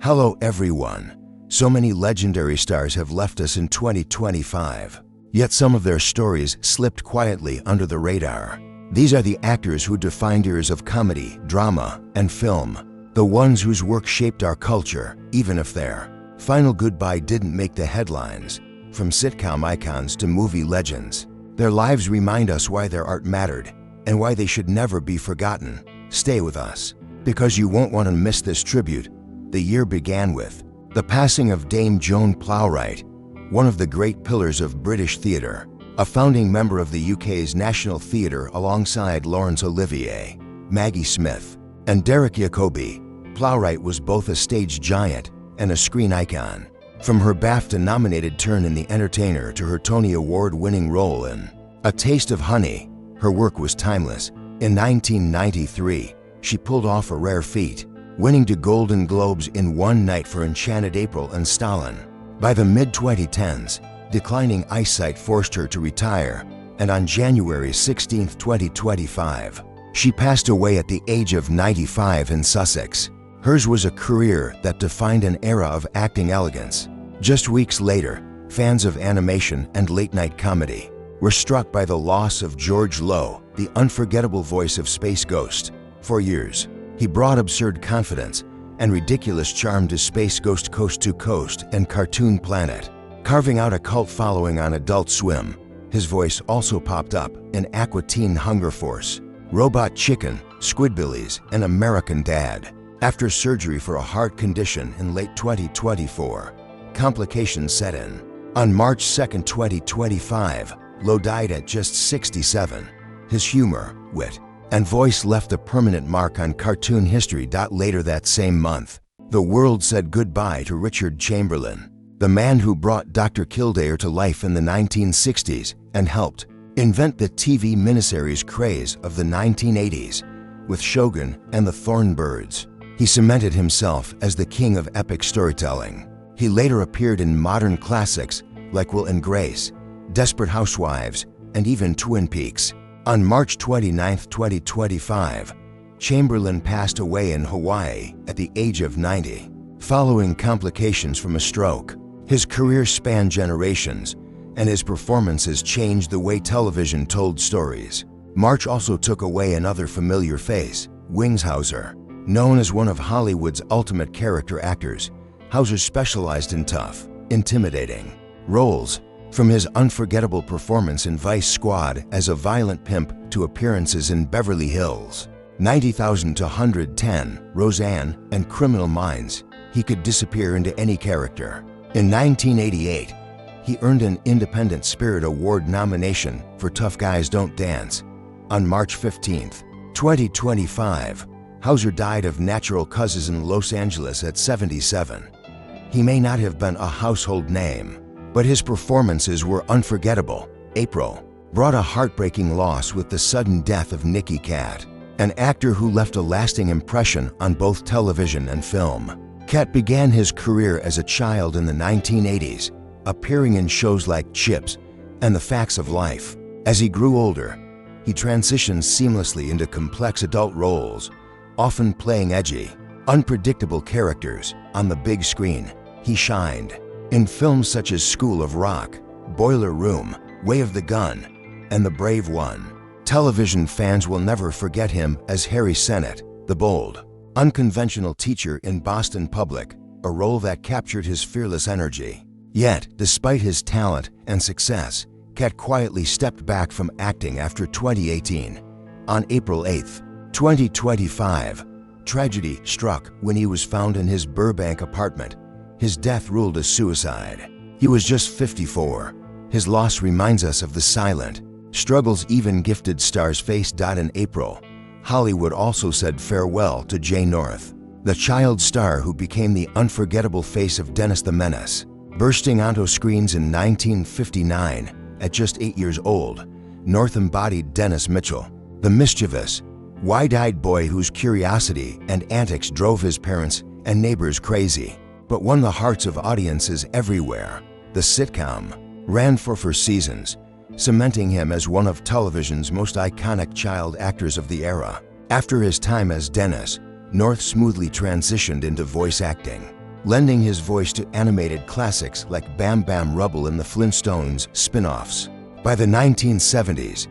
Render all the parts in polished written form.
Hello everyone. So many legendary stars have left us in 2025, yet some of their stories slipped quietly under the radar. These are the actors who defined years of comedy, drama, and film, the ones whose work shaped our culture, even if their final goodbye didn't make the headlines. From sitcom icons to movie legends, their lives remind us why their art mattered and why they should never be forgotten. Stay with us, because you won't want to miss this tribute. The year began with the passing of Dame Joan Plowright, one of the great pillars of British theatre, a founding member of the UK's National Theatre alongside Laurence Olivier, Maggie Smith, and Derek Jacobi. Plowright was both a stage giant and a screen icon. From her BAFTA-nominated turn in The Entertainer to her Tony Award-winning role in A Taste of Honey, her work was timeless. In 1993, she pulled off a rare feat, winning 2 Golden Globes in one night for Enchanted April and Stalin. By the mid-2010s, declining eyesight forced her to retire, and on January 16, 2025, she passed away at the age of 95 in Sussex. Hers was a career that defined an era of acting elegance. Just weeks later, fans of animation and late-night comedy were struck by the loss of George Lowe, the unforgettable voice of Space Ghost. For years, he brought absurd confidence and ridiculous charm to Space Ghost Coast to Coast and Cartoon Planet, carving out a cult following on Adult Swim. His voice also popped up in Aqua Teen Hunger Force, Robot Chicken, Squidbillies, and American Dad. After surgery for a heart condition in late 2024, complications set in. On March 2, 2025, Lowe died at just 67. His humor, wit, and voice left a permanent mark on cartoon history. Later that same month, the world said goodbye to Richard Chamberlain, the man who brought Dr. Kildare to life in the 1960s and helped invent the TV miniseries craze of the 1980s with Shogun and the Thornbirds. He cemented himself as the king of epic storytelling. He later appeared in modern classics like Will and Grace, Desperate Housewives, and even Twin Peaks. On March 29, 2025, Chamberlain passed away in Hawaii at the age of 90, following complications from a stroke. His career spanned generations, and his performances changed the way television told stories. March also took away another familiar face, Wings Hauser. Known as one of Hollywood's ultimate character actors, Hauser specialized in tough, intimidating roles. From his unforgettable performance in Vice Squad as a violent pimp to appearances in Beverly Hills, 90,000 to 110, Roseanne, and Criminal Minds, he could disappear into any character. In 1988, he earned an Independent Spirit Award nomination for Tough Guys Don't Dance. On March 15, 2025, Hauser died of natural causes in Los Angeles at 77. He may not have been a household name, but his performances were unforgettable. April brought a heartbreaking loss with the sudden death of Nicky Katt, an actor who left a lasting impression on both television and film. Katt began his career as a child in the 1980s, appearing in shows like Chips and The Facts of Life. As he grew older, he transitioned seamlessly into complex adult roles, often playing edgy, unpredictable characters. On the big screen, he shined in films such as School of Rock, Boiler Room, Way of the Gun, and The Brave One. Television fans will never forget him as Harry Sennett, the bold, unconventional teacher in Boston Public, a role that captured his fearless energy. Yet, despite his talent and success, Katt quietly stepped back from acting after 2018. On April 8, 2025, tragedy struck when he was found in his Burbank apartment. His death ruled as suicide. He was just 54. His loss reminds us of the silent struggles even gifted stars face. In April, Hollywood also said farewell to Jay North, the child star who became the unforgettable face of Dennis the Menace. Bursting onto screens in 1959 at just 8 years old, North embodied Dennis Mitchell, the mischievous, wide-eyed boy whose curiosity and antics drove his parents and neighbors crazy, but won the hearts of audiences everywhere. The sitcom ran for 4 seasons, cementing him as one of television's most iconic child actors of the era. After his time as Dennis, North smoothly transitioned into voice acting. lending his voice to animated classics like Bam Bam Rubble and the Flintstones spin-offs. By the 1970s,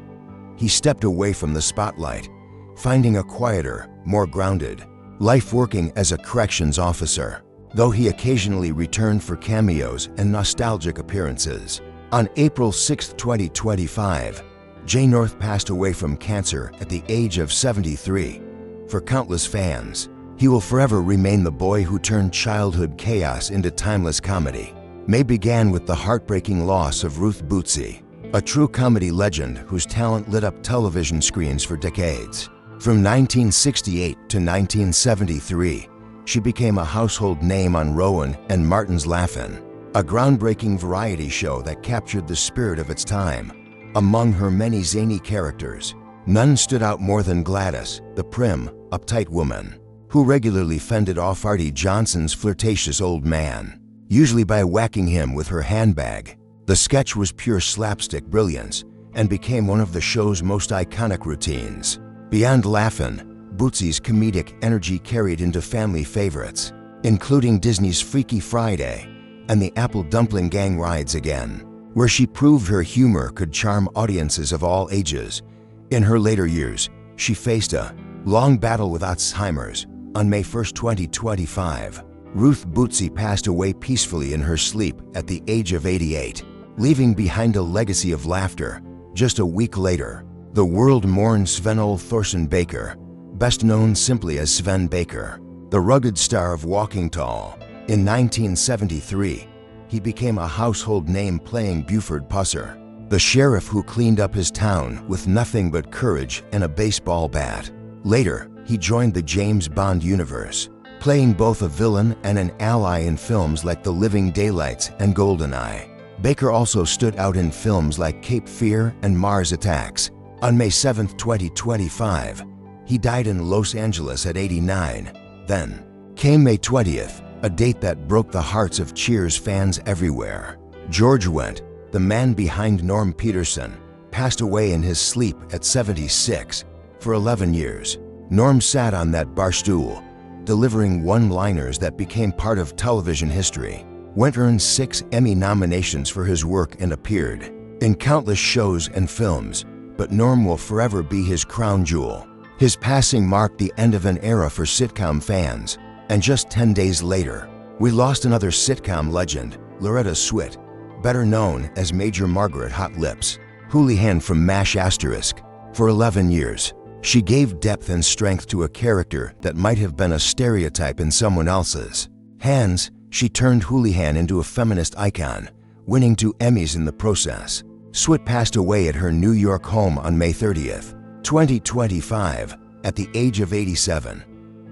he stepped away from the spotlight, finding a quieter, more grounded life working as a corrections officer, though he occasionally returned for cameos and nostalgic appearances. On April 6, 2025, Jay North passed away from cancer at the age of 73. For countless fans, he will forever remain the boy who turned childhood chaos into timeless comedy. May began with the heartbreaking loss of Ruth Bootsy, a true comedy legend whose talent lit up television screens for decades. From 1968 to 1973, she became a household name on Rowan and Martin's Laugh-In, a groundbreaking variety show that captured the spirit of its time. Among her many zany characters, none stood out more than Gladys, the prim, uptight woman, who regularly fended off Artie Johnson's flirtatious old man, usually by whacking him with her handbag. The sketch was pure slapstick brilliance and became one of the show's most iconic routines. Beyond Laugh-In, Bootsy's comedic energy carried into family favorites, including Disney's Freaky Friday and the Apple Dumpling Gang Rides Again, where she proved her humor could charm audiences of all ages. In her later years, she faced a long battle with Alzheimer's. On May 1, 2025, Ruth Bootsy passed away peacefully in her sleep at the age of 88, leaving behind a legacy of laughter. Just a week later, the world mourned Sven-Ole Thorson Baker, best known simply as Sven Baker, the rugged star of Walking Tall. In 1973, he became a household name playing Buford Pusser, the sheriff who cleaned up his town with nothing but courage and a baseball bat. Later, he joined the James Bond universe, playing both a villain and an ally in films like The Living Daylights and GoldenEye. Baker also stood out in films like Cape Fear and Mars Attacks. On May 7, 2025, he died in Los Angeles at 89. Then came May 20th, a date that broke the hearts of Cheers fans everywhere. George Wendt, the man behind Norm Peterson, passed away in his sleep at 76. For 11 years, Norm sat on that bar stool, delivering one-liners that became part of television history. Wendt earned 6 Emmy nominations for his work and appeared in countless shows and films, but Norm will forever be his crown jewel. His passing marked the end of an era for sitcom fans, and just 10 days later, we lost another sitcom legend, Loretta Swit, better known as Major Margaret Hot Lips Houlihan from MASH *. For 11 years, she gave depth and strength to a character that might have been a stereotype in someone else's hands. She turned Houlihan into a feminist icon, winning 2 Emmys in the process. Swit passed away at her New York home on May 30th, 2025, at the age of 87.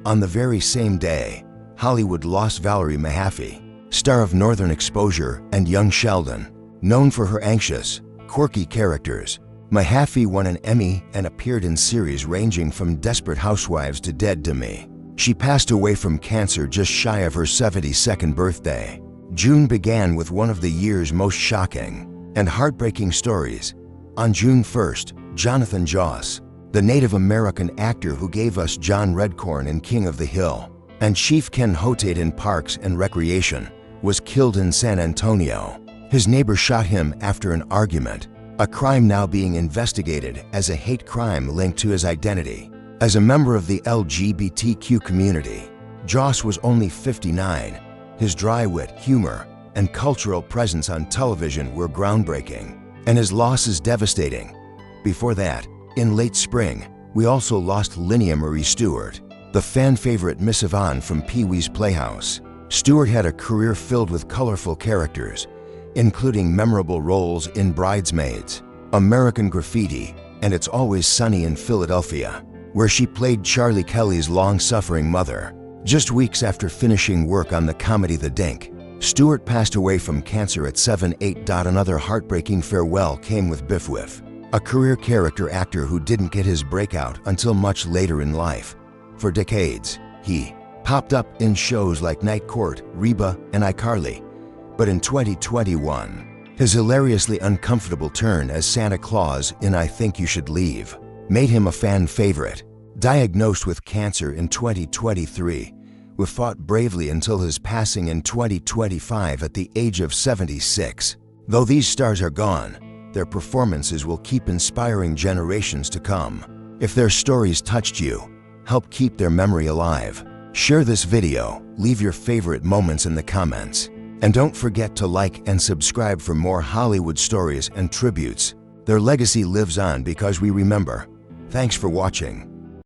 On the very same day, Hollywood lost Valerie Mahaffey, star of Northern Exposure and Young Sheldon. Known for her anxious, quirky characters, Mahaffey won an Emmy and appeared in series ranging from Desperate Housewives to Dead to Me. She passed away from cancer just shy of her 72nd birthday. June began with one of the year's most shocking and heartbreaking stories. On June 1st, Jonathan Joss, the Native American actor who gave us John Redcorn in King of the Hill and Chief Ken Hotate in Parks and Recreation, was killed in San Antonio. His neighbor shot him after an argument, a crime now being investigated as a hate crime linked to his identity. As a member of the LGBTQ community, Joss was only 59. His dry wit, humor, and cultural presence on television were groundbreaking, and his loss is devastating. Before that, in late spring, we also lost Linnea Marie Stewart, the fan favorite Miss Yvonne from Pee-wee's Playhouse. Stewart had a career filled with colorful characters, including memorable roles in Bridesmaids, American Graffiti, and It's Always Sunny in Philadelphia, where she played Charlie Kelly's long-suffering mother. Just weeks after finishing work on the comedy The Dink, Stewart passed away from cancer at 78. Another heartbreaking farewell came with Biff Whiff, a career character actor who didn't get his breakout until much later in life. For decades, he popped up in shows like Night Court, Reba, and iCarly. But in 2021, his hilariously uncomfortable turn as Santa Claus in I Think You Should Leave made him a fan favorite. Diagnosed with cancer in 2023, who fought bravely until his passing in 2025 at the age of 76. Though these stars are gone, their performances will keep inspiring generations to come. If their stories touched you, help keep their memory alive. Share this video, leave your favorite moments in the comments, and don't forget to like and subscribe for more Hollywood stories and tributes. Their legacy lives on because we remember. Thanks for watching.